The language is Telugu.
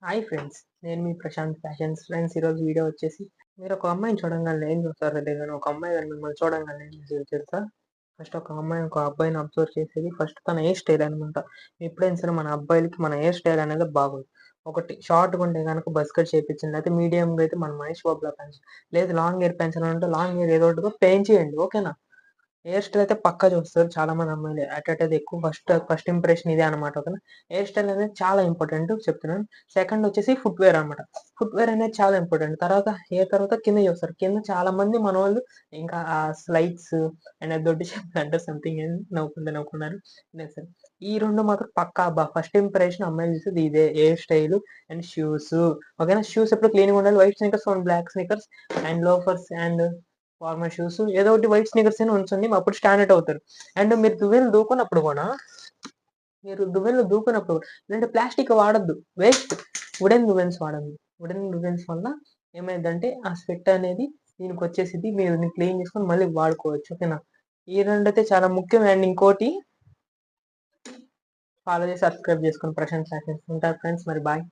Hi friends. నేను మీ ప్రశాంత్ ఫ్యాషన్స్. ఫ్రెండ్స్ ఈరోజు వీడియో వచ్చేసి మీరు ఒక అమ్మాయిని చూడంగానే ఏం చూస్తారు? లేదా ఒక అమ్మాయి గాని మిమ్మల్ని చూడంగానే ఏం చూసేది తెలుసా? ఫస్ట్ ఒక అమ్మాయి ఒక అబ్బాయిని అబ్జర్వ్ చేసేది ఫస్ట్ తన హెయిర్ స్టైల్ అనమాట. ఎప్పుడైనా సరే మన అబ్బాయిలకి మన హెయిర్ స్టైల్ అనేది బాగోదు. ఒకటి షార్ట్‌గా ఉంటే గనక బజ్ కట్ చేపించండి. లేకపోతే మీడియంగా అయితే మన మహేష్ బాబులా పెంచండి. లేదు లాంగ్ హెయిర్ పెంచాలంటే లాంగ్ హెయిర్ ఏదో ఒకటిగా పెంచేయండి. ఓకేనా? హెయిర్ స్టైల్ అయితే పక్కా చూస్తారు చాలా మంది అమ్మాయిలు. అటెటది ఎక్కువ ఫస్ట్ ఇంప్రెషన్ ఇదే అనమాట. ఓకేనా? హెయిర్ స్టైల్ అనేది చాలా ఇంపార్టెంట్ చెప్తున్నాను. సెకండ్ వచ్చేసి ఫుట్‌వేర్ అనమాట. ఫుట్‌వేర్ అనేది చాలా ఇంపార్టెంట్. తర్వాత హెయిర్ తర్వాత కింద చూస్తారు. కింద చాలా మంది మనోళ్ళు ఇంకా స్లైడ్స్ అండ్ దొడ్డి చెప్పులు అంటారు సంథింగ్ ఏదో నవ్వుకున్నారు. లేదు సరే. ఈ 2 మాత్రం పక్కా అబ్బా! ఫస్ట్ ఇంప్రెషన్ అమ్మాయిలు చూసేది ఇదే హెయిర్ స్టైలు అండ్ షూస్. ఓకేనా? షూస్ ఎప్పుడు క్లీన్‌గా ఉండాలి. White sneakers and black sneakers and loafers and formal shoes ఏదో ఒకటి వైట్ స్నికర్స్ అయినా ఉంచండి. అప్పుడు స్టాండర్డ్ అవుతారు. అండ్ మీరు దువ్వెనలో దూకునప్పుడు లేదంటే ప్లాస్టిక్ వాడొద్దు. వేస్ట్. వుడెన్ దువ్వెన్స్ వాడండి. వుడెన్ దువ్వెన్స్ వల్ల ఏమైద్దంటే ఆ స్వెట్ అనేది దీనికొచ్చేసిద్ది. మీరు దీన్ని క్లీన్ చేసుకొని మళ్ళీ వాడుకోవచ్చు. ఓకేనా? ఈ రెండైతే చాలా ముఖ్యం. అండ్ ఇంకోటి ఫాలో చేసి సబ్స్క్రైబ్ చేసుకోండి. ప్రశాంత్ ఫ్యాషన్స్. ఉంటాను ఫ్రెండ్స్. మరి బాయ్.